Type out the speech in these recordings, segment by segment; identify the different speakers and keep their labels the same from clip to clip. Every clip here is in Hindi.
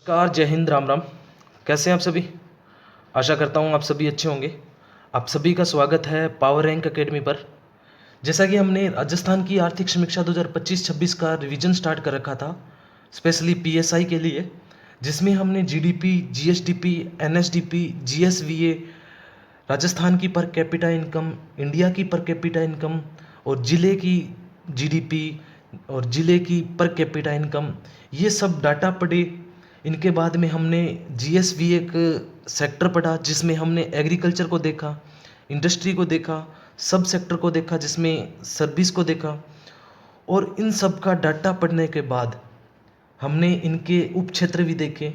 Speaker 1: नमस्कार, जय हिंद, राम राम। कैसे हैं आप सभी? आशा करता हूँ आप सभी अच्छे होंगे। आप सभी का स्वागत है पावर रैंक एकेडमी पर। जैसा कि हमने राजस्थान की आर्थिक समीक्षा 2025-26 का रिवीजन स्टार्ट कर रखा था, स्पेशली पीएसआई के लिए, जिसमें हमने जीडीपी, जीएसडीपी, एनएसडीपी, जीएसवीए, राजस्थान की पर कैपिटा इनकम, इंडिया की पर कैपिटा इनकम और ज़िले की जीडीपी और ज़िले की पर कैपिटा इनकम, ये सब डाटा पढ़े। इनके बाद में हमने जीएसवी एक सेक्टर पढ़ा जिसमें हमने एग्रीकल्चर को देखा, इंडस्ट्री को देखा, सब सेक्टर को देखा, जिसमें सर्विस को देखा। और इन सब का डाटा पढ़ने के बाद हमने इनके उप क्षेत्र भी देखे,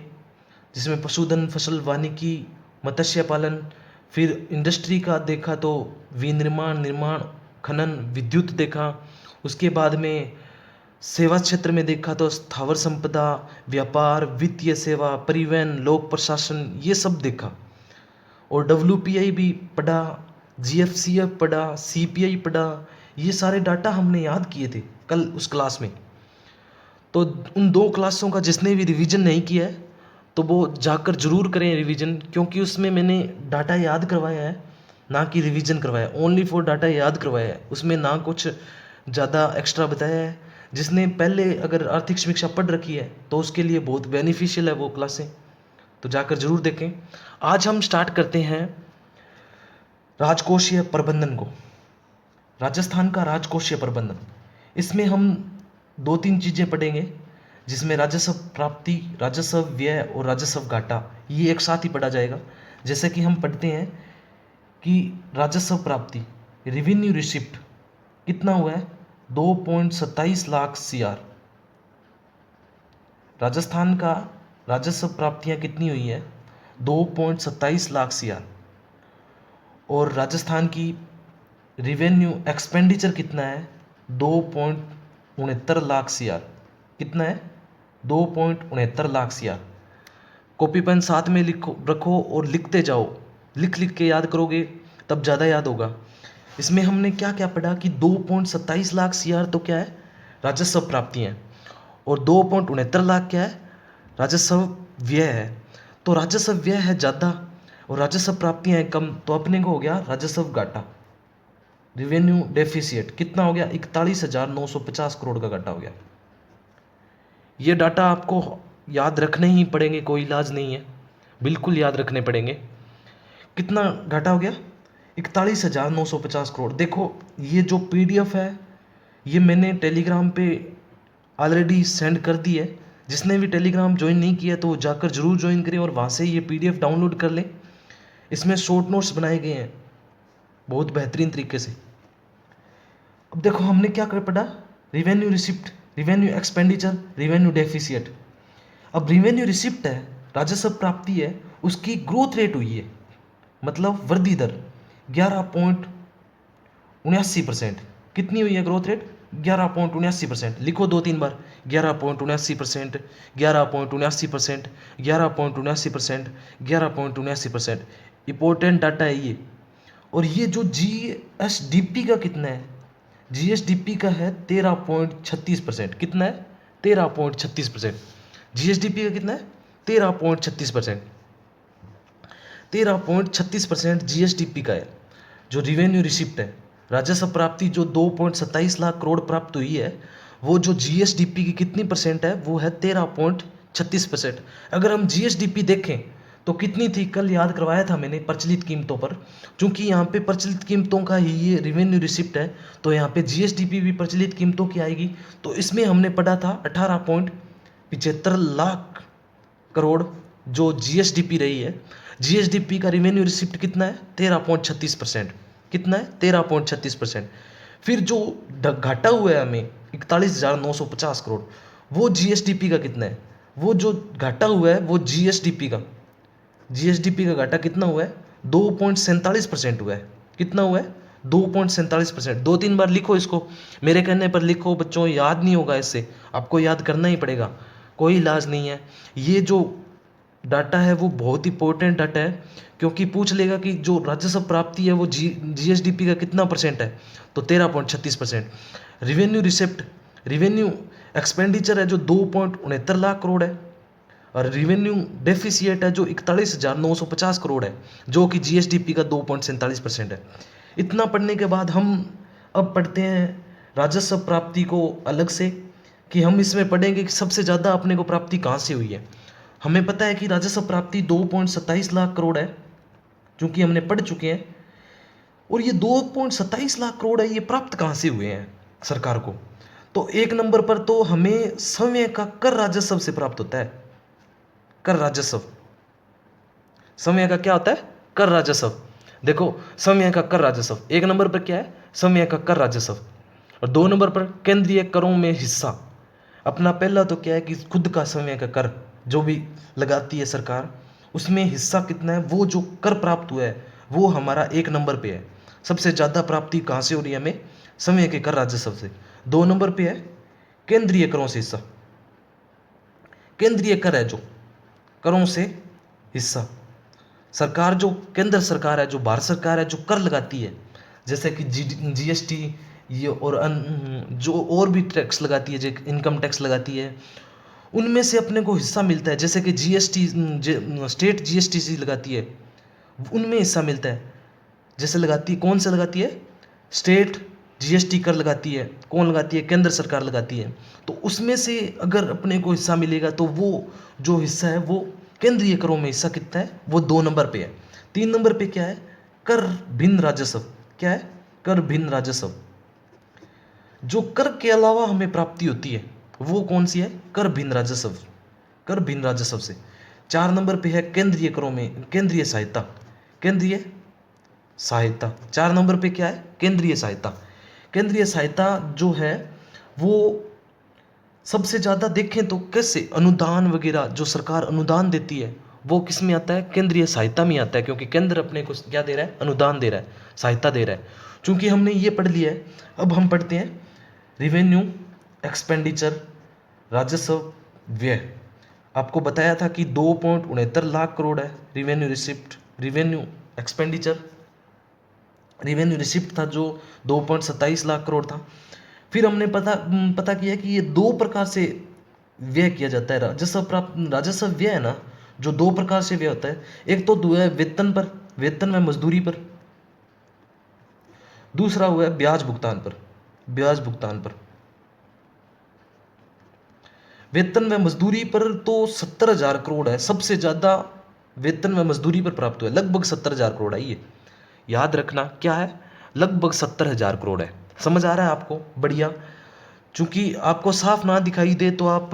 Speaker 1: जिसमें पशुधन, फसल, वानिकी, मत्स्य पालन। फिर इंडस्ट्री का देखा तो विनिर्माण, निर्माण, खनन, विद्युत देखा। उसके बाद में सेवा क्षेत्र में देखा तो स्थावर संपदा, व्यापार, वित्तीय सेवा, परिवहन, लोक प्रशासन, ये सब देखा। और डब्ल्यूपीआई भी पढ़ा, जीएफसीएफ पढ़ा, सीपीआई पढ़ा। ये सारे डाटा हमने याद किए थे कल उस क्लास में। तो उन दो क्लासों का जिसने भी रिवीजन नहीं किया है तो वो जाकर ज़रूर करें रिवीजन, क्योंकि उसमें मैंने डाटा याद करवाया है, ना कि रिवीजन करवाया। ओनली फॉर डाटा याद करवाया है, उसमें ना कुछ ज़्यादा एक्स्ट्रा बताया है। जिसने पहले अगर आर्थिक समीक्षा पढ़ रखी है तो उसके लिए बहुत बेनिफिशियल है वो क्लासें, तो जाकर ज़रूर देखें। आज हम स्टार्ट करते हैं राजकोषीय प्रबंधन को, राजस्थान का राजकोषीय प्रबंधन। इसमें हम दो तीन चीज़ें पढ़ेंगे, जिसमें राजस्व प्राप्ति, राजस्व व्यय और राजस्व घाटा, ये एक साथ ही पढ़ा जाएगा। जैसे कि हम पढ़ते हैं कि राजस्व प्राप्ति, रेवेन्यू रिसिप्ट कितना हुआ है, 2.27 लाख CR। राजस्थान का राजस्व प्राप्तियां कितनी हुई है, 2.27 लाख CR। और राजस्थान की रिवेन्यू एक्सपेंडिचर कितना है, 2.69 लाख CR। कितना है, 2.69 लाख CR। कॉपी पेन साथ में लिखो रखो और लिखते जाओ, लिख लिख के याद करोगे तब ज़्यादा याद होगा। इसमें हमने क्या क्या पढ़ा कि 2.27 लाख CR तो क्या है, राजस्व प्राप्ति है, और 2.69 लाख क्या है, राजस्व व्यय है। तो राजस्व व्यय है ज़्यादा और राजस्व प्राप्तियाँ हैं कम, तो अपने को हो गया राजस्व घाटा, रिवेन्यू डेफिसिट। कितना हो गया, 41,950 करोड़ का घाटा हो गया। ये डाटा आपको याद रखने ही पड़ेंगे, कोई इलाज नहीं है, बिल्कुल याद रखने पड़ेंगे। कितना घाटा हो गया, 41,950 करोड़। देखो ये जो PDF है ये मैंने टेलीग्राम पे ऑलरेडी सेंड कर दी है। जिसने भी टेलीग्राम ज्वाइन नहीं किया तो वो जाकर ज़रूर ज्वाइन करें और वहाँ से ये PDF डाउनलोड कर लें। इसमें शॉर्ट नोट्स बनाए गए हैं बहुत बेहतरीन तरीके से। अब देखो हमने क्या कर पढ़ा, revenue receipt, revenue expenditure, revenue deficit. अब रिवेन्यू रिसिप्ट है, राजस्व प्राप्ति है, उसकी ग्रोथ रेट हुई है, मतलब वृद्धि दर 11.79%। कितनी हुई है ग्रोथ रेट, 11.79%। लिखो दो तीन बार, 11.79%, 11.79%, 11.79%, 11.79%। इंपॉर्टेंट डाटा है ये। और ये जो GSDP का कितना है, GSDP का है 13.36%। कितना है, 13.36%। GSDP का कितना है, 13.36%। 13.36% GSDP का है। जो रिवेन्यू रिसिप्ट है, राजस्व प्राप्ति जो 2.27 लाख करोड़ प्राप्त हुई है, वो जो GSDP की कितनी परसेंट है, वो है 13.36%। अगर हम GSDP देखें तो कितनी थी, कल याद करवाया था मैंने, प्रचलित कीमतों पर। क्योंकि यहाँ पे प्रचलित कीमतों का ही ये रिवेन्यू रिसिप्ट है, तो यहाँ पे GSDP भी प्रचलित कीमतों की आएगी। तो इसमें हमने पढ़ा था 18.75 लाख करोड़ जो GSDP रही है। GSDP का रिवेन्यू रिसिप्ट कितना है, 13.36%। कितना है, 13.36%। फिर जो घाटा हुआ है हमें 41,950 करोड़, वो GSDP का कितना है, वो जो घाटा हुआ है वो GSDP का घाटा कितना हुआ है, 2.47% हुआ है। कितना हुआ है, 2.47%। दो तीन बार लिखो इसको, मेरे कहने पर लिखो बच्चों, याद नहीं होगा इससे, आपको याद करना ही पड़ेगा, कोई इलाज नहीं है। ये जो डाटा है वो बहुत इंपॉर्टेंट डाटा है, क्योंकि पूछ लेगा कि जो राजस्व प्राप्ति है वो GSDP का कितना परसेंट है, तो 13.36%। रिवेन्यू रिसिप्ट, रिवेन्यू एक्सपेंडिचर है जो 2.69 लाख करोड़ है, और रिवेन्यू डेफिसिएट है जो 41,950 करोड़ है, जो कि जीएसडीपी का 2.47% है। इतना पढ़ने के बाद हम अब पढ़ते हैं राजस्व प्राप्ति को अलग से, कि हम इसमें पढ़ेंगे कि सबसे ज़्यादा अपने को प्राप्ति कहाँ से हुई है। हमें पता है कि राजस्व प्राप्ति 2.27 लाख करोड़ है, क्योंकि हमने पढ़ चुके हैं। और ये 2.27 लाख करोड़ है, ये प्राप्त कहाँ से हुए हैं सरकार को? तो एक नंबर पर तो हमें समय का कर राजस्व से प्राप्त होता है। कर राजस्व, समय का क्या होता है? कर राजस्व। देखो, समय का कर राजस्व एक नंबर पर क्या है? समय का कर राजस्व। और दो नंबर पर केंद्रीय करों में हिस्सा। अपना पहला तो क्या है कि खुद का समय का कर जो भी लगाती है सरकार, उसमें हिस्सा कितना है, वो जो कर प्राप्त हुआ है वो हमारा एक नंबर पे है। सबसे ज़्यादा प्राप्ति कहाँ से हो रही है? हमें समय के कर राजस्व से। दो नंबर पे है केंद्रीय करों से हिस्सा। केंद्रीय कर है जो करों से हिस्सा, सरकार जो केंद्र सरकार है, जो भारत सरकार है, जो कर लगाती है, जैसे कि जीएसटी ये और जो और भी टैक्स लगाती है, जो इनकम टैक्स लगाती है, उनमें से अपने को हिस्सा मिलता है। जैसे कि जीएसटी स्टेट जीएसटी सी लगाती है, उनमें हिस्सा मिलता है। जैसे लगाती है, कौन सा लगाती है? स्टेट जीएसटी कर लगाती है। कौन लगाती है? केंद्र सरकार लगाती है। तो उसमें से अगर अपने को हिस्सा मिलेगा तो वो जो हिस्सा है वो केंद्रीय करों में हिस्सा कितना है? वो 2 नंबर पे है। 3 नंबर पे क्या है? कर भिन्न राजस्व। क्या है? कर भिन्न राजस्व। जो कर के अलावा हमें प्राप्ति होती है वो कौन सी है? कर भिन्न राजस्व। कर भिन्न राजस्व से। 4 नंबर पे है केंद्रीय करों में केंद्रीय सहायता। केंद्रीय सहायता 4 नंबर पे क्या है? केंद्रीय सहायता। केंद्रीय सहायता जो है वो सबसे ज़्यादा देखें तो कैसे अनुदान वगैरह जो सरकार अनुदान देती है वो किस में आता है? केंद्रीय सहायता में आता है, क्योंकि केंद्र अपने को क्या दे रहा है? अनुदान दे रहा है, सहायता दे रहा है। चूंकि हमने ये पढ़ लिया है, अब हम पढ़ते हैं रिवेन्यू एक्सपेंडिचर, राजस्व व्यय। आपको बताया था कि 2.69 लाख करोड़ है revenue receipt, revenue expenditure. Revenue receipt था जो 2.27 लाख करोड़ था। फिर हमने पता किया कि ये दो प्रकार से व्यय किया जाता है। राजस्व प्राप्त राजस्व व्यय है ना, जो दो प्रकार से व्यय होता है। एक तो हुआ है वेतन पर, वेतन व मजदूरी पर। दूसरा हुआ है ब्याज भुगतान पर, ब्याज भुगतान पर। वेतन व मजदूरी पर तो 70,000 करोड़ है, सबसे ज्यादा वेतन व मजदूरी पर प्राप्त हुआ है, लगभग 70,000 करोड़ है। ये याद रखना क्या है? लगभग 70,000 करोड़ है। समझ आ रहा है आपको? बढ़िया। चूंकि आपको साफ ना दिखाई दे तो आप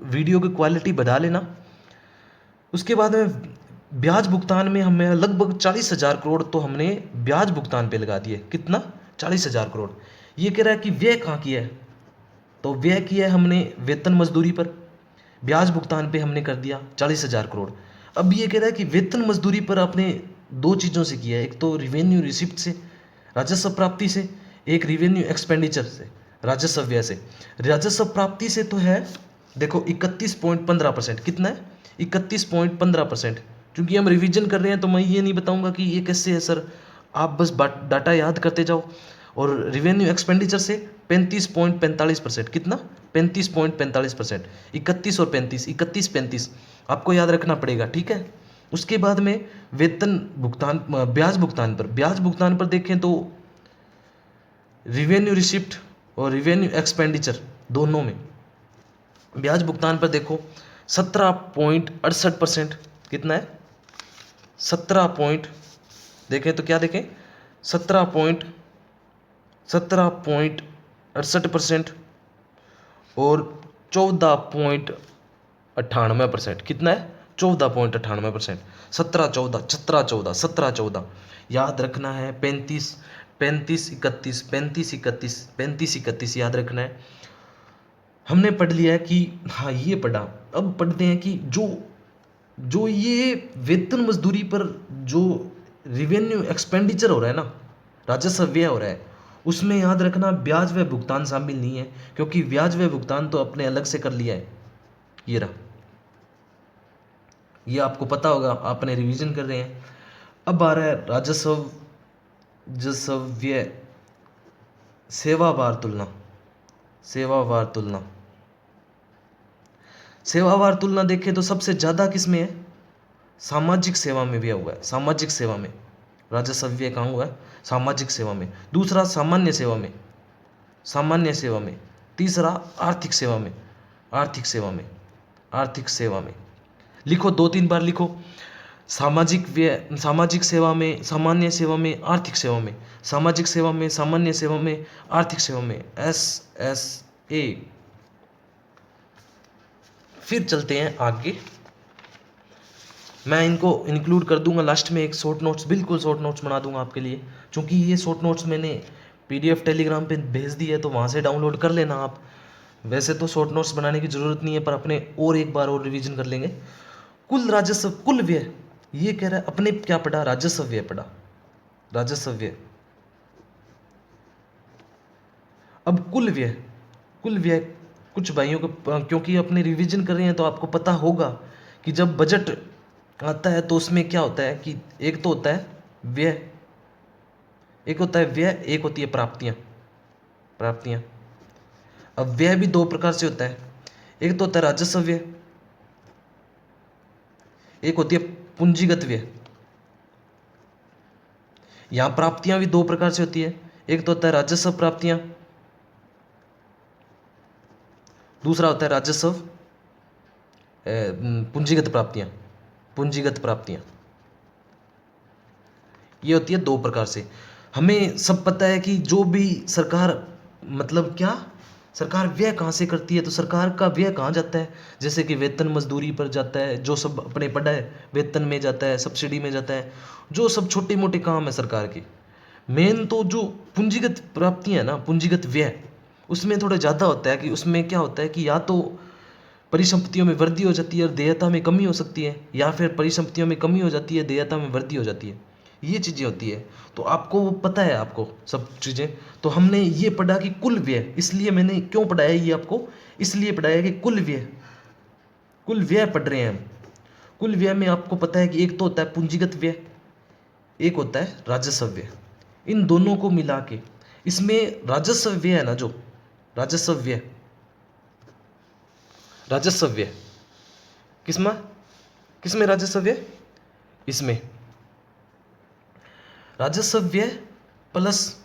Speaker 1: वीडियो की क्वालिटी बढ़ा लेना। उसके बाद में ब्याज भुगतान में हमें लगभग 40,000 करोड़ तो हमने ब्याज भुगतान पे लगा दिए। कितना? 40,000 करोड़। ये कह रहा है कि व्यय कहाँ किया है? तो व्यय किया है हमने वेतन मजदूरी पर, ब्याज भुगतान पे हमने कर दिया 40,000 करोड़। अब ये कह रहा है कि वेतन मजदूरी पर आपने दो चीज़ों से किया है, एक तो रिवेन्यू रिसिप्ट से, राजस्व प्राप्ति से, एक रिवेन्यू एक्सपेंडिचर से, राजस्व व्यय से। राजस्व प्राप्ति से तो है देखो 31.15%। कितना है? 31.15%। क्योंकि हम रिवीजन कर रहे हैं तो मैं ये नहीं बताऊंगा कि ये कैसे है सर, आप बस डाटा याद करते जाओ। और रिवेन्यू एक्सपेंडिचर से 35.45%। कितना? 35.45%। 31 और 35, 31 35 आपको याद रखना पड़ेगा, ठीक है। उसके बाद में वेतन भुगतान, ब्याज भुगतान पर, ब्याज भुगतान पर देखें तो रिवेन्यू रिसिप्ट और रिवेन्यू एक्सपेंडिचर दोनों में ब्याज भुगतान पर देखो 17.68%। कितना है? 17 पॉइंट, देखें तो क्या देखें? 17.68% और 14.98%। कितना है? 14.98%। 17 14 17 14 17 14 याद रखना है। 35 35 31 35 31 35 31 याद रखना है। हमने पढ़ लिया है कि हाँ ये पढ़ा। अब पढ़ते हैं कि जो जो ये वेतन मजदूरी पर जो रिवेन्यू एक्सपेंडिचर हो रहा है ना, राजस्व व्यय हो रहा है, उसमें याद रखना ब्याज व भुगतान शामिल नहीं है, क्योंकि ब्याज व भुगतान तो अपने अलग से कर लिया है। ये रहा, ये आपको पता होगा, आपने रिवीजन कर रहे हैं। अब आ रहा है राजस्व राजस्व व्यय सेवा भार तुलना, सेवा भार तुलना। सेवावार तुलना देखें तो सबसे ज़्यादा किस में है? सामाजिक सेवा में व्यय हुआ है, सामाजिक सेवा में राजस्व व्यय कहाँ हुआ है? सामाजिक सेवा में। दूसरा सामान्य सेवा में, सामान्य सेवा में। तीसरा आर्थिक सेवा में, आर्थिक सेवा में, आर्थिक सेवा में। लिखो, 2-3 बार लिखो, सामाजिक व्यय, सामाजिक सेवा में, सामान्य सेवा में, आर्थिक सेवा में, सामाजिक सेवा में, सामान्य सेवा में, आर्थिक सेवा में, SSA। फिर चलते हैं आगे, मैं इनको इंक्लूड कर दूंगा लास्ट में, एक शॉर्ट नोट्स, बिल्कुल शॉर्ट नोट्स बना दूंगा आपके लिए, क्योंकि ये शॉर्ट नोट्स मैंने PDF टेलीग्राम पे भेज दी है, तो वहाँ से डाउनलोड कर लेना आप। वैसे तो शॉर्ट नोट्स बनाने की ज़रूरत नहीं है, पर अपने और एक बार और रिवीजन कर लेंगे। कुल राजस्व, कुल व्यय, ये कह रहा है अपने क्या पढ़ा? राजस्व व्यय पढ़ा, राजस्व व्यय। अब कुल व्यय, कुल व्यय कुछ भाइयों को, क्योंकि अपने रिवीजन कर रहे हैं तो आपको पता होगा कि जब बजट आता है तो उसमें क्या होता है कि एक तो होता है व्यय, एक होता है व्यय, एक होती है प्राप्तियां, प्राप्तियां। अब व्यय भी दो प्रकार से होता है, एक तो होता है राजस्व व्यय, एक होती है पूंजीगत व्यय। यहां प्राप्तियां भी दो प्रकार से होती है, एक तो होता है राजस्व प्राप्तियां, दूसरा होता है राजस्व पूंजीगत प्राप्तियां, पूंजीगत प्राप्तियां। ये होती है दो प्रकार से। हमें सब पता है कि जो भी सरकार, मतलब क्या, सरकार व्यय कहाँ से करती है? तो सरकार का व्यय कहाँ जाता है? जैसे कि वेतन मजदूरी पर जाता है, जो सब अपने पढ़ा है, वेतन में जाता है, सब्सिडी में जाता है, जो सब छोटे मोटे काम है सरकार के। मेन तो जो पूंजीगत प्राप्ति है ना, पूंजीगत व्यय, उसमें थोड़ा ज़्यादा होता है कि उसमें क्या होता है कि या तो परिसंपत्तियों में वृद्धि हो जाती है और देयता में कमी हो सकती है, या फिर परिसंपत्तियों में कमी हो जाती है, देयता में वृद्धि हो जाती है, ये चीज़ें होती है। तो आपको वो पता है, आपको सब चीज़ें। तो हमने ये पढ़ा कि कुल व्यय, इसलिए मैंने क्यों पढ़ाया ये आपको, इसलिए पढ़ाया कि कुल व्यय, कुल व्यय पढ़ रहे हैं हम। कुल व्यय में आपको पता है कि एक तो होता है पूंजीगत व्यय, एक होता है राजस्व व्यय। इन दोनों को मिला के, इसमें राजस्व व्यय है ना, जो राजस्व व्यय, राजस्व व्यय किसमें, किसमें राजस्व व्यय? इसमें राजस्व व्यय प्लस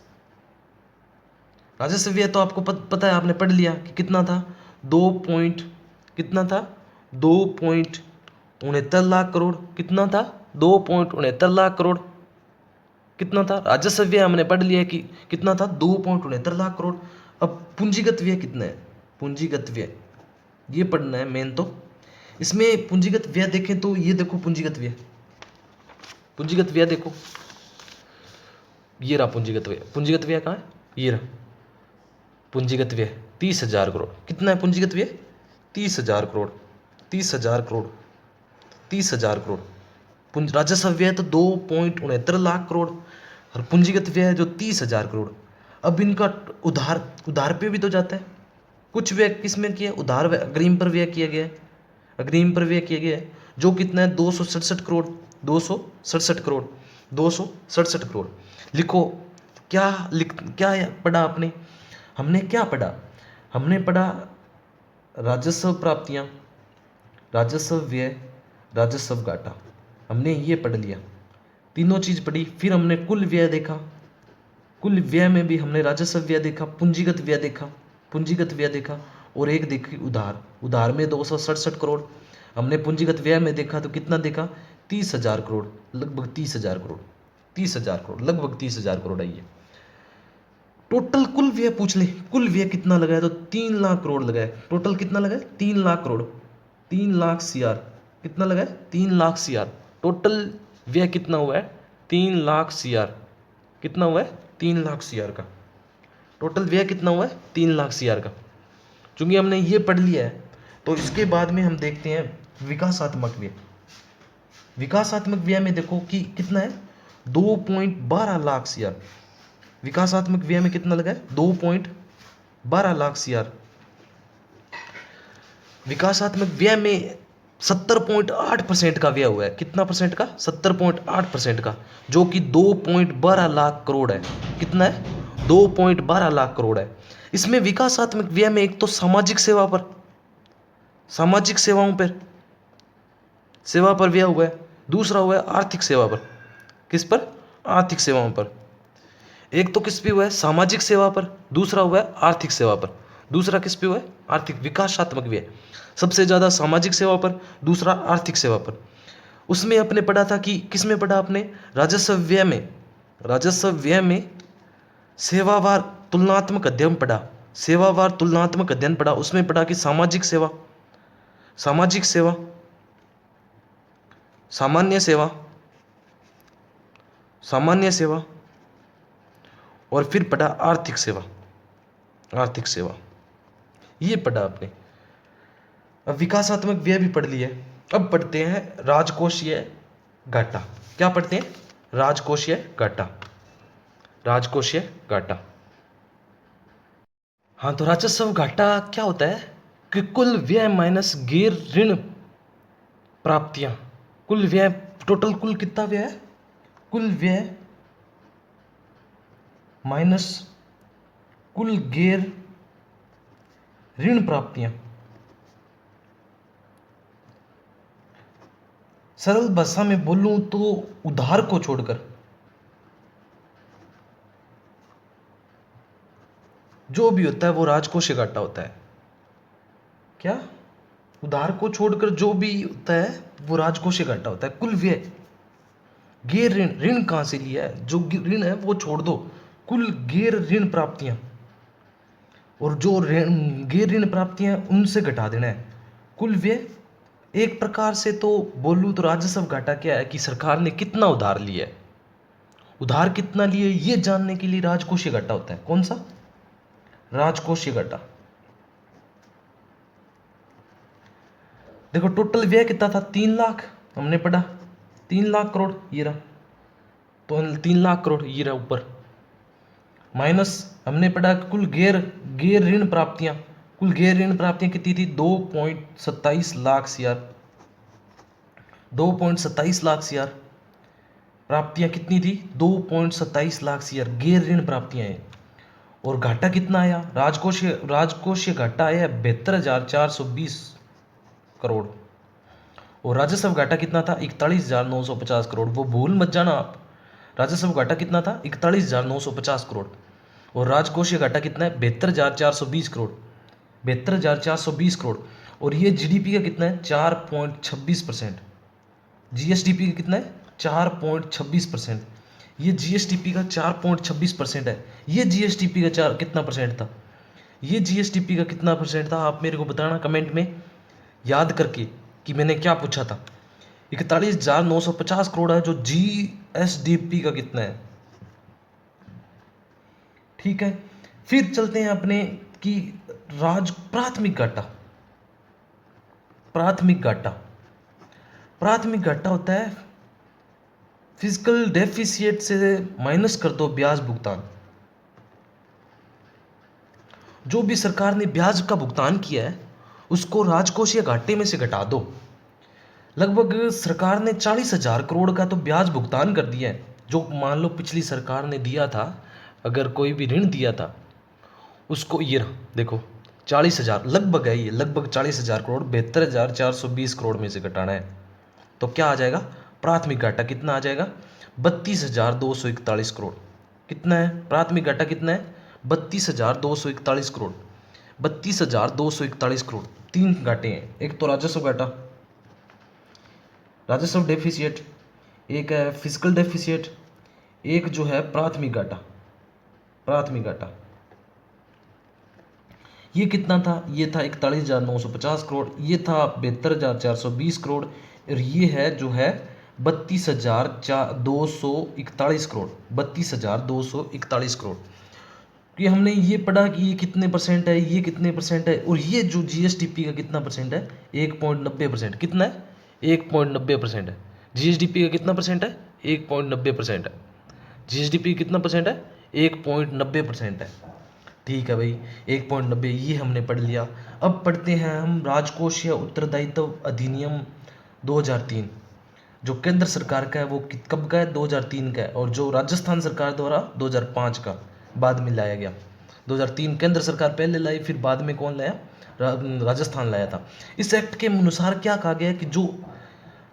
Speaker 1: राजस्व व्यय तो आपको पता है, आपने पढ़ लिया कि कितना था, 2.69 लाख करोड़। कितना था? 2.69 लाख करोड़। कितना था राजस्व व्यय? हमने पढ़ लिया कि कितना था, 2.69 लाख करोड़। अब पूंजीगत व्यय कितना है? पूंजीगत व्यय ये पढ़ना है मेन। तो इसमें पूंजीगत व्यय देखें तो ये देखो, पूंजीगत व्यय, पूंजीगत व्यय देखो, ये रहा पूंजीगत व्यय। पूंजीगत व्यय कहाँ है? ये रहा पूंजीगत व्यय, 30,000 करोड़। कितना है पूंजीगत व्यय? 30,000 करोड़, 30,000 करोड़, 30,000 करोड़। राजस्व व्यय तो 2.69 लाख करोड़, और पूंजीगत व्यय है जो 30,000 करोड़। अब इनका उधार, उधार पे भी तो जाता है। कुछ व्यय किस में किया? उधार व्यय, अग्रिम पर व्यय किया गया है, अग्रिम पर व्यय किया गया है, जो कितना है? 267 करोड़, 267 करोड़, 267 करोड़। लिखो, क्या पढ़ा आपने? हमने क्या पढ़ा? हमने पढ़ा राजस्व प्राप्तियां, राजस्व व्यय, राजस्व घाटा। हमने ये पढ़ लिया, तीनों चीज पढ़ी। फिर हमने कुल व्यय देखा, कुल व्यय में भी हमने राजस्व व्यय देखा, पूंजीगत व्यय देखा, पूंजीगत व्यय देखा, और एक देखी उधार, उधार में 267 करोड़। हमने पूंजीगत व्यय में देखा तो कितना देखा? 30,000 करोड़, लगभग 30,000 करोड़, 30,000 करोड़, लगभग 30,000 करोड़ आई है। टोटल कुल व्यय पूछ ले, कुल व्यय कितना लगाया? तो 3 लाख करोड़ लगाया। टोटल कितना लगाया? 3 लाख करोड़, 3 लाख CR। कितना लगाया? 3 लाख CR। टोटल व्यय कितना हुआ है? 3 लाख CR। कितना हुआ है? 3 लाख CR का टोटल व्यय कितना हुआ है? 3 लाख CR का। चूंकि हमने ये पढ़ लिया है, तो इसके बाद में हम देखते हैं विकासात्मक व्यय। विकासात्मक व्यय में देखो कि कितना है? 2.12 लाख CR। विकासात्मक व्यय में कितना लगा है? 2.12 लाख CR। विकासात्मक व्यय में 70.8% का व्यय हुआ है। कितना परसेंट का? 70.8% का, जो कि 2.12 लाख करोड़ है। कितना है? 2.12 लाख करोड़ है। इसमें विकासात्मक व्यय में एक तो सामाजिक सेवा पर, सामाजिक सेवाओं पर, सेवा पर व्यय हुआ है। दूसरा हुआ है आर्थिक सेवा पर। किस पर? आर्थिक सेवाओं पर। एक तो किस पे हुआ है? सामाजिक सेवा पर। दूसरा हुआ है आर्थिक सेवा पर। दूसरा किस पे हुआ है? आर्थिक विकासात्मक व्यय। सबसे ज्यादा सामाजिक सेवा पर, दूसरा आर्थिक सेवा पर। उसमें अपने पढ़ा था कि किस में पढ़ा आपने? राजस्व व्यय में। राजस्व व्यय में सेवावार तुलनात्मक अध्ययन पढ़ा। सेवावार तुलनात्मक अध्ययन पढ़ा। उसमें पढ़ा कि सामाजिक सेवा, सामाजिक सेवा, सामान्य सेवा, सामान्य सेवा, और फिर पढ़ा आर्थिक सेवा, आर्थिक सेवा। ये पढ़ा आपने। अब विकासात्मक व्यय भी पढ़ लिए। अब पढ़ते हैं राजकोषीय घाटा। क्या पढ़ते हैं? राजकोषीय घाटा, राजकोषीय घाटा। हाँ, तो राजस्व घाटा क्या होता है कि कुल व्यय माइनस गैर ऋण प्राप्तियां। कुल व्यय, टोटल कुल कितना व्यय है? कुल व्यय माइनस कुल गैर ऋण प्राप्तियां। सरल भाषा में बोलूं तो उधार को छोड़कर जो भी होता है वो राजकोषीय घाटा होता है। क्या? उधार को छोड़कर जो भी होता है वो राजकोषीय घाटा होता है। कुल व्यय, गैर ऋण, ऋण कहां से लिया है? जो ऋण है वो छोड़ दो। कुल गैर ऋण प्राप्तियां, और जो ऋण, गैर ऋण प्राप्तियां उनसे घटा देना है कुल व्यय। एक प्रकार से तो बोलूं तो राजस्व घाटा क्या है कि सरकार ने कितना उधार लिया है, उधार कितना लिए ये जानने के लिए राजकोषीय घाटा होता है। कौन सा? राजकोषीय घाटा। देखो टोटल व्यय कितना था? 3 लाख, हमने पढ़ा 3 लाख करोड़, ये रहा। तो 3 लाख करोड़ ये रहा ऊपर, माइनस हमने पढ़ा कुल गैर गैर ऋण प्राप्तियां। कुल गैर ऋण प्राप्तियां कितनी थी? 2.27 लाख सीआर। 2.27 लाख सीआर प्राप्तियां कितनी थी? 2.27 लाख सीआर गैर ऋण प्राप्तियां हैं। और घाटा कितना आया? राजकोषीय घाटा आया 72,420 करोड़। और राजस्व घाटा कितना था? 41,950 करोड़। वो भूल मत जाना आप। राजस्व घाटा कितना था? 41,950 करोड़। और राजकोषीय घाटा कितना है? 72,420 करोड़। 72,420 करोड़। और ये जीडीपी का कितना है? 4.26%। जीएसडीपी का कितना है? 4.26%। ये जीएसडीपी का 4.26% है। ये जीएसडीपी का चार कितना परसेंट था? ये जीएसडीपी का कितना परसेंट था? आप मेरे को बताना कमेंट में याद करके कि मैंने क्या पूछा था। 41,950 करोड़ है जो जीएसडीपी का कितना है। ठीक है, फिर चलते हैं अपने कि प्राथमिक घाटा। प्राथमिक घाटा, प्राथमिक घाटा होता है फिजिकल डेफिसिएट से माइनस कर दो ब्याज भुगतान। जो भी सरकार ने ब्याज का भुगतान किया है उसको राजकोषीय घाटे में से घटा दो। लगभग सरकार ने 40,000 करोड़ का तो ब्याज भुगतान कर दिया है, जो मान लो पिछली सरकार ने दिया था। अगर कोई भी ऋण दिया था उसको, ये देखो 40,000 लगभग है, ये लगभग 40,000 करोड़ 72,420 करोड़ में से घटाना है। तो क्या आ जाएगा? प्राथमिक घाटा कितना आ जाएगा? 32,241 करोड़। कितना है प्राथमिक घाटा? कितना है? 32,241 करोड़। 32,241 करोड़। 3 घाटे हैं, एक तो राजस्व घाटा, राजस्व डेफिसिएट, एक है फिजिकल डेफिसिएट, एक जो है प्राथमिक घाटा। प्राथमिक घाटा ये कितना था? ये था 41,950 करोड़, ये था 72,420 करोड़, और ये है जो है 32,241 करोड़। 32,241 करोड़। कि हमने ये पढ़ा कि ये कितने परसेंट है, ये कितने परसेंट है, और ये जो जीएसडीपी का कितना परसेंट है? 1.90%। कितना है? 1.90% है। जीएसडीपी का कितना परसेंट है? 1.90% है। जीएसडीपी कितना परसेंट है? 1.90% है। ठीक है भाई, 1.90 ये हमने पढ़ लिया। अब पढ़ते हैं हम राजकोषीय उत्तरदायित्व अधिनियम 2003। जो केंद्र सरकार का है वो कब का है? 2003 का है। और जो राजस्थान सरकार द्वारा 2005 का बाद में लाया गया। 2003 केंद्र सरकार पहले लाई, फिर बाद में कौन लाया, राजस्थान लाया था। इस एक्ट के अनुसार क्या कहा गया है कि जो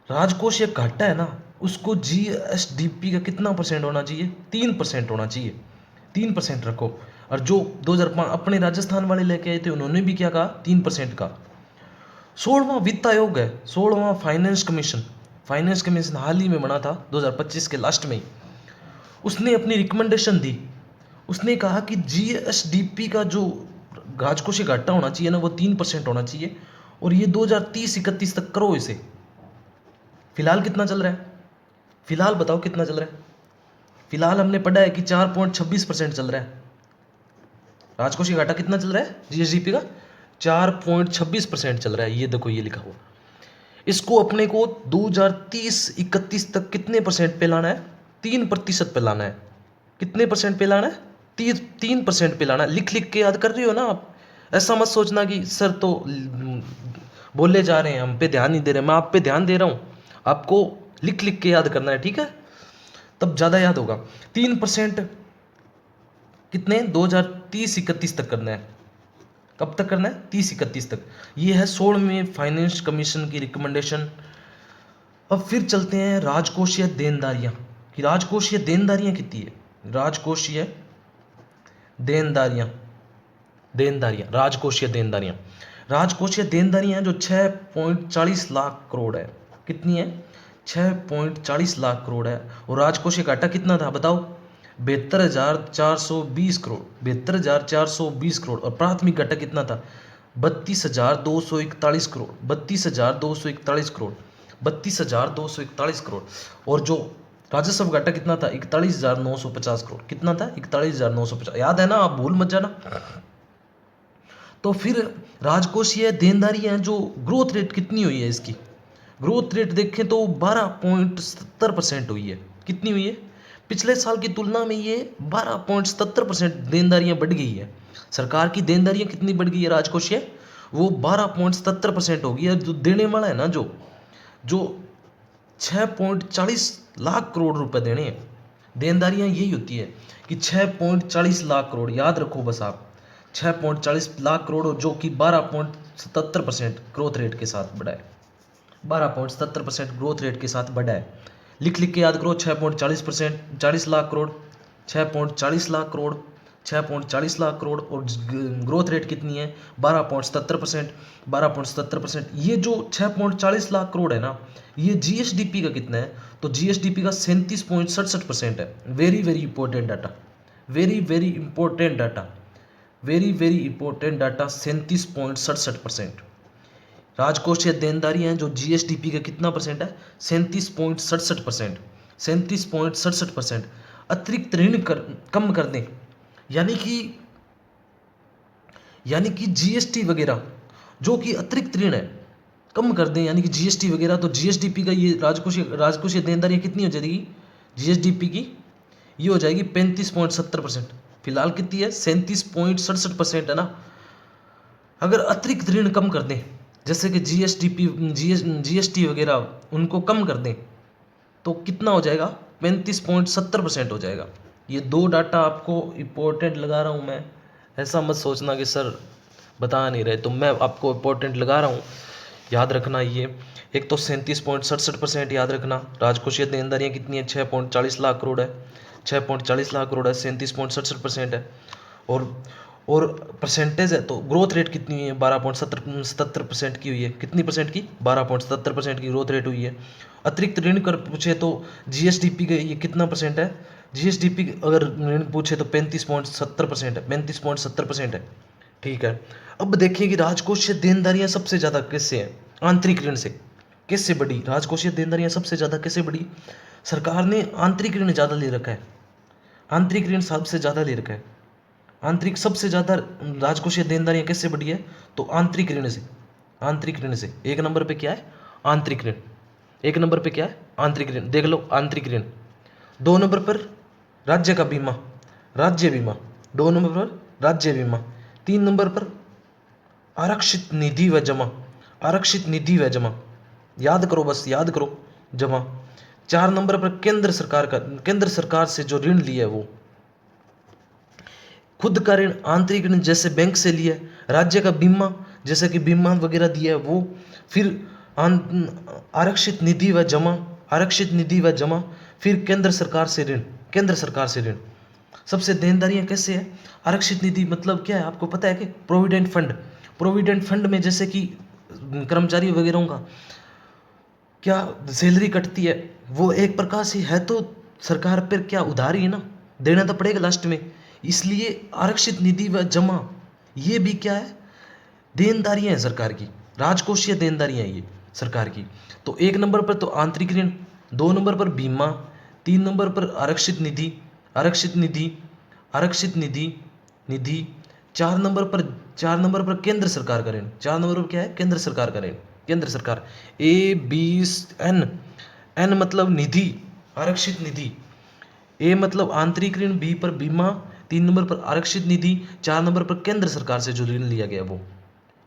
Speaker 1: राजकोषीय घाटा है ना, उसको जीएसडीपी का कितना परसेंट होना चाहिए, 3% होना चाहिए, 3% रखो। और जो 2005 अपने राजस्थान वाले लेके आए थे उन्होंने भी क्या कहा, 3% का। 16वां वित्त आयोग है, 16वां फाइनेंस कमीशन हाल ही में बना था 2025 के लास्ट में ही। उसने अपनी रिकमेंडेशन दी, उसने कहा कि जीएसडीपी का जो राजकोषीय घाटा होना चाहिए ना, वो 3% होना चाहिए, और ये 2030-31 तक करो इसे। फिलहाल कितना चल रहा है, फिलहाल बताओ कितना चल रहा है। फिलहाल हमने पढ़ा है कि 4.26% चल रहा है। राजकोषीय घाटा कितना चल रहा है जीएसडीपी का, 4.26% चल रहा है। ये देखो, ये लिखा हुआ। इसको अपने को 2030-31 तक कितने परसेंट पे लाना है, 3% पे लाना है। कितने परसेंट पे लाना है, 3% पे लाना है। लिख लिख के याद कर रही हो ना आप, ऐसा मत सोचना कि सर तो बोले जा रहे हैं, हम पे ध्यान नहीं दे रहे। मैं आप पे ध्यान दे रहा हूँ, आपको लिख लिख के याद करना है, ठीक है, तब ज़्यादा याद होगा। 3% कितने, 2030-31 तक करना है। कब तक करना है, 30-31 तक। ये है 16वें फाइनेंस कमीशन की रिकमेंडेशन। अब फिर चलते हैं राजकोषीय देनदारियां, कि राजकोषीय देनदारियां कितनी है। राजकोषीय देनदारियां, राजकोषीय देनदारियां जो 6.40 लाख करोड़ है। कितनी है, 6.40 लाख करोड़ है। और राजकोषीय घाटा कितना था बताओ, 72,420 करोड़, 72,420 करोड़। और प्राथमिक घाटा कितना था, 32,241 करोड़, 32,241 करोड़, 32,241 करोड़। और जो राजस्व घाटा कितना था, 41,950 करोड़। कितना था, 41,950। याद है ना, आप भूल मत जाना। तो फिर राजकोषीय देनदारियां जो ग्रोथ रेट कितनी हुई है इसकी, ग्रोथ रेट देखें तो 12.70% हुई है। कितनी हुई है, पिछले साल की तुलना में ये 12.70% देनदारियां बढ़ गई है। सरकार की देनदारियां कितनी बढ़ गई है राजकोषीय, वो 12.70% होगी। और जो देने वाला है ना, जो 6.40 लाख करोड़ रुपए देने हैं, देनदारियां यही होती है कि 6.40 लाख करोड़। याद रखो बस आप, 6.40 लाख करोड़, जो कि 12.77% ग्रोथ रेट के साथ बढ़ा है, 12.77% ग्रोथ रेट के साथ बढ़ा है। लिख लिख के याद करो, 6.40%, 40 लाख करोड़, 6.40 लाख करोड़, 6.40 लाख करोड़। और ग्रोथ रेट कितनी है, 12.77%, 12.77%। ये जो 6.40 लाख करोड़ है ना, ये जीएसडीपी का कितना है, तो जीएसडीपी का 37.67% है। Very very important data, very very important data, very very important data, 37.67%। राजकोषीय देनदारी हैं जो जीएसडीपी का कितना परसेंट है, 37.67%, 37.67%। अतिरिक्त ऋण कम कर दें, यानी कि जीएसटी वगैरह जो कि अतिरिक्त ऋण है कम कर दें, यानी कि जीएसटी वगैरह, तो जीएसडीपी का ये राजकोषीय देनदारियाँ कितनी हो जाएगी जीएसडीपी की, ये हो जाएगी 35.70%। फिलहाल कितनी है, 37.67% है ना। अगर अतिरिक्त ऋण कम कर दें, जैसे कि जीएसटी वगैरह उनको कम कर दें, तो कितना हो जाएगा, 35.70% हो जाएगा। ये दो डाटा आपको इम्पोर्टेंट लगा रहा हूँ मैं, ऐसा मत सोचना कि सर बता नहीं रहे, तो मैं आपको इम्पोर्टेंट लगा रहा हूँ, याद रखना। ये एक तो 37.67% याद रखना। राजकोषीय देनदारियाँ कितनी है, 6.40 लाख करोड़ है, 6.40 लाख करोड़ है, 37.67% है। और परसेंटेज है तो ग्रोथ रेट कितनी हुई है, 12.77% की हुई है। कितनी परसेंट की, 12.77% की ग्रोथ रेट हुई है। अतिरिक्त ऋण कर पूछे तो जीएसडीपी का ये कितना परसेंट है, जीएसडीपी अगर ऋण पूछे तो 35.70% है, 35.70% है, ठीक है। अब देखिए कि राजकोषीय देनदारियां सबसे ज़्यादा किससे हैं, आंतरिक ऋण से। किससे बढ़ी राजकोषीय देनदारियां सबसे ज़्यादा, किससे बढ़ी, सरकार ने आंतरिक ऋण ज़्यादा ले रखा है, आंतरिक ऋण सबसे ज़्यादा ले रखा है। आंतरिक सबसे ज़्यादा राजकोषीय देनदारियां किससे बढ़ी है, तो आंतरिक ऋण से, आंतरिक ऋण से। एक नंबर पे क्या है, आंतरिक ऋण, एक नंबर पे क्या है, आंतरिक ऋण, देख लो आंतरिक ऋण। दो नंबर पर राज्य का बीमा, राज्य बीमा, दो नंबर पर राज्य बीमा। तीन नंबर पर आरक्षित निधि व जमा, आरक्षित निधि व जमा, याद करो बस, याद करो, जमा। चार नंबर पर केंद्र सरकार का, केंद्र सरकार से जो ऋण लिया है वो। खुद का ऋण, आंतरिक ऋण जैसे बैंक से लिया, राज्य का बीमा जैसे कि बीमा वगैरह दिया है वो, फिर आरक्षित निधि व जमा, आरक्षित निधि व जमा, फिर केंद्र सरकार से ऋण, केंद्र सरकार से ऋण। सबसे देनदारियां कैसे है? आरक्षित निधि मतलब क्या है आपको पता है कि प्रोविडेंट फंड, प्रोविडेंट फंड में जैसे कि कर्मचारी वगैरह का क्या सैलरी कटती है, वो एक प्रकार से है तो सरकार पर क्या उधार ही है ना, देना तो पड़ेगा लास्ट में। इसलिए आरक्षित निधि व जमा ये भी क्या है, देनदारियां हैं सरकार की, राजकोषीय देनदारियां हैं ये सरकार की। तो एक नंबर पर तो आंतरिक ऋण, दो नंबर पर बीमा, तीन नंबर पर आरक्षित निधि, आरक्षित निधि, आरक्षित निधि, निधि, चार नंबर पर केंद्र सरकार का ऋण, चार नंबर पर क्या है, केंद्र सरकार का ऋण, केंद्र सरकार। ए बी एन, एन मतलब निधि, आरक्षित निधि, ए मतलब आंतरिक ऋण, बी पर बीमा, तीन नंबर पर आरक्षित निधि, चार नंबर पर केंद्र सरकार से जो ऋण लिया गया वो,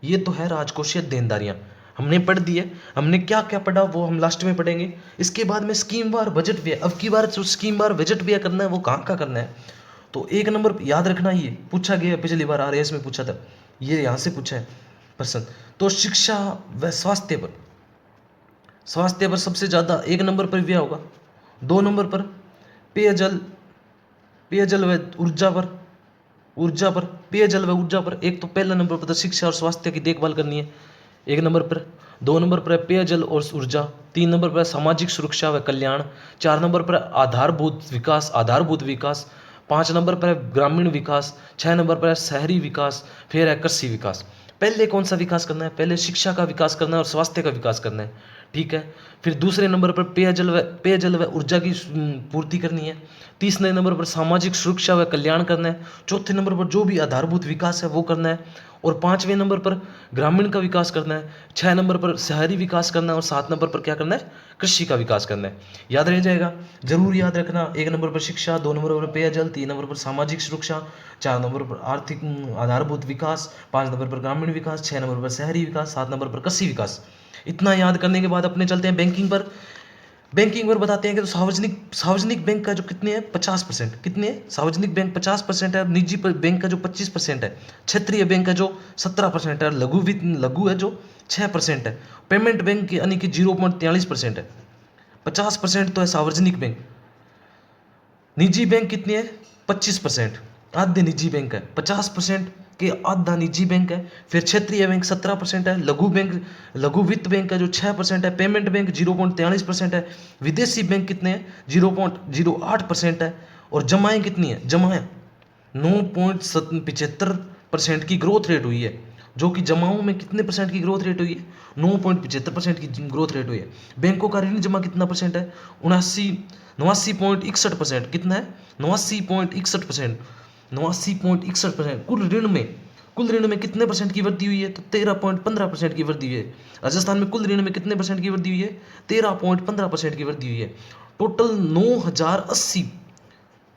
Speaker 1: ये तो है राजकोषीय देनदारियां। हमने पढ़ दी है, हमने क्या क्या पढ़ा वो हम लास्ट में पढ़ेंगे। इसके बाद में स्कीम वार बजट व्यय, अब की बार जो स्कीम वार बजट व्यय करना है वो कहाँ का करना है, तो एक नंबर याद रखना, ये पूछा गया पिछली बार आरएएस में पूछा था, ये यहाँ से पूछा है प्रश्न। तो शिक्षा व स्वास्थ्य पर, स्वास्थ्य पर सबसे ज़्यादा एक नंबर पर व्यय होगा, दो नंबर पर पेयजल, पेयजल व ऊर्जा पर, ऊर्जा पर, पेयजल व ऊर्जा पर। एक तो पहला नंबर पर तो शिक्षा और स्वास्थ्य की देखभाल करनी है, एक नंबर पर, दो नंबर पर है पेयजल और ऊर्जा, तीन नंबर पर है सामाजिक सुरक्षा व कल्याण, चार नंबर पर है आधारभूत विकास, आधारभूत विकास, पाँच नंबर पर है ग्रामीण विकास, छः नंबर पर है शहरी विकास, फिर है कृषि विकास। पहले कौन सा विकास करना है, पहले शिक्षा का विकास करना है और स्वास्थ्य का विकास करना है, ठीक है। फिर दूसरे नंबर पर पेयजल व ऊर्जा की पूर्ति करनी है, तीसरे नंबर पर सामाजिक सुरक्षा व कल्याण करना है, चौथे नंबर पर जो भी आधारभूत विकास है वो करना है, और पाँचवें नंबर पर ग्रामीण का विकास करना है, छः नंबर पर शहरी विकास करना है और सात नंबर पर क्या करना है, कृषि का विकास करना है। याद रह जाएगा, जरूर याद रखना। एक नंबर पर शिक्षा, दो नंबर पर पेयजल, तीन नंबर पर सामाजिक सुरक्षा, चार नंबर पर आर्थिक आधारभूत विकास, पाँच नंबर पर ग्रामीण विकास, छः नंबर पर शहरी विकास, सात नंबर पर कृषि विकास। इतना याद करने के बाद अपने चलते हैं बैंकिंग पर। बैंकिंग पर बताते हैं कि तो सार्वजनिक बैंक का जो कितने हैं 50%, कितने हैं सार्वजनिक बैंक 50% है, और निजी बैंक का जो 25% है, क्षेत्रीय बैंक का जो 17% है, लघु है जो 6% है, पेमेंट बैंक यानी कि 0.43% है। 50% तो है सार्वजनिक बैंक, निजी बैंक कितने हैं 25%, आधे निजी बैंक है, 50% के आधा निजी बैंक है, फिर क्षेत्रीय बैंक 17% है, लघु वित्त बैंक का जो 6% है, पेमेंट बैंक 0.43% है, विदेशी बैंक कितने हैं 0.08% है, और जमाएं कितनी है, जमाएं 9.75% की ग्रोथ रेट हुई है, जो कि जमाओं में कितने परसेंट की ग्रोथ रेट हुई है, 9.75% की ग्रोथ रेट हुई है। बैंकों का ऋण जमा कितना परसेंट है, 89.61%, कितना है 89.61%, 89.61%। कुल ऋण में कितने परसेंट की वृद्धि हुई है, तो 13.15% की वृद्धि हुई है। राजस्थान में कुल ऋण में कितने परसेंट की वृद्धि हुई है, 13.15% की वृद्धि हुई है। टोटल 9,080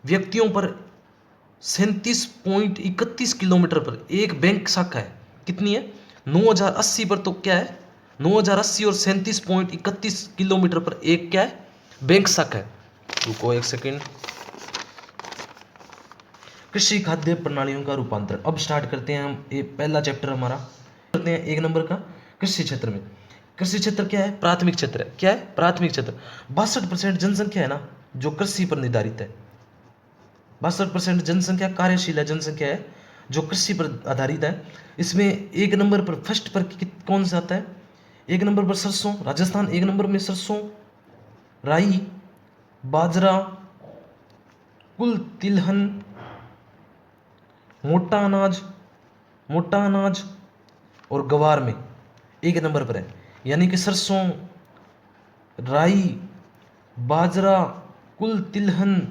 Speaker 1: व्यक्तियों पर 37.31 किलोमीटर पर एक बैंक शाखा है, कितनी है 9,080 पर, तो क्या है 9,080 और 37.31 किलोमीटर पर एक क्या है बैंक शाखा है। रुको एक सेकेंड। कृषि खाद्य प्रणालियों का रूपांतरण, अब स्टार्ट करते हैं हम, ये पहला चैप्टर हमारा करते हैं एक नंबर का। कृषि क्षेत्र में, कृषि क्षेत्र क्या है, प्राथमिक क्षेत्र है, क्या है प्राथमिक क्षेत्र। 62% जनसंख्या है ना जो कृषि पर निर्धारित है, 62% जनसंख्या कार्यशील है, जनसंख्या है जो कृषि पर आधारित है। इसमें एक नंबर पर फर्स्ट पर कौन सा आता है, एक नंबर पर सरसों, राजस्थान एक नंबर में सरसों, राई, बाजरा, कुल तिलहन, मोटा अनाज और गवार में एक नंबर पर है, यानी कि सरसों, राई, बाजरा, कुल तिलहन,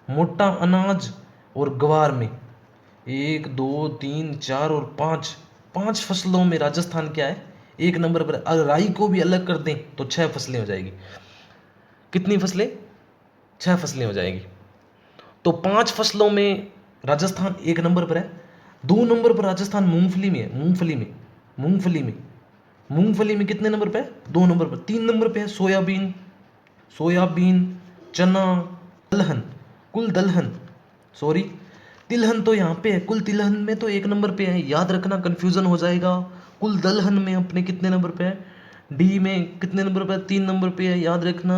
Speaker 1: मोटा अनाज और गवार में 1 2 3 4 और 5 फसलों में राजस्थान क्या है एक नंबर पर। अगर राई को भी अलग कर दें तो 6 फसलें हो जाएगी, कितनी फसलें 6 फसलें हो जाएगी। तो 5 फसलों में राजस्थान एक नंबर पर है। 2 नंबर पर राजस्थान मूंगफली में है, मूंगफली में कितने नंबर पे है 2 नंबर पर। 3 नंबर पे है सोयाबीन, चना, दलहन, कुल दलहन, तिलहन तो यहाँ पे है, कुल तिलहन में तो 1 नंबर पे है, याद रखना कन्फ्यूजन हो जाएगा। कुल दलहन में अपने कितने नंबर पे है, डी में कितने नंबर पे है, 3 नंबर पे है, याद रखना।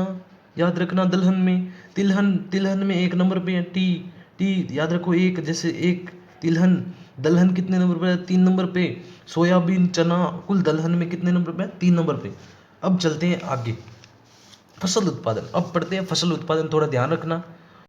Speaker 1: याद रखना दलहन में, तिलहन तिलहन में 1 नंबर पे है, टी टी याद रखो एक, जैसे एक तिलहन। दलहन कितने नंबर पे है, 3 नंबर पे। सोयाबीन चना कुल दलहन में कितने नंबर पे है, 3 नंबर पे। अब चलते हैं आगे, फसल उत्पादन। अब पढ़ते हैं फसल उत्पादन, थोड़ा ध्यान रखना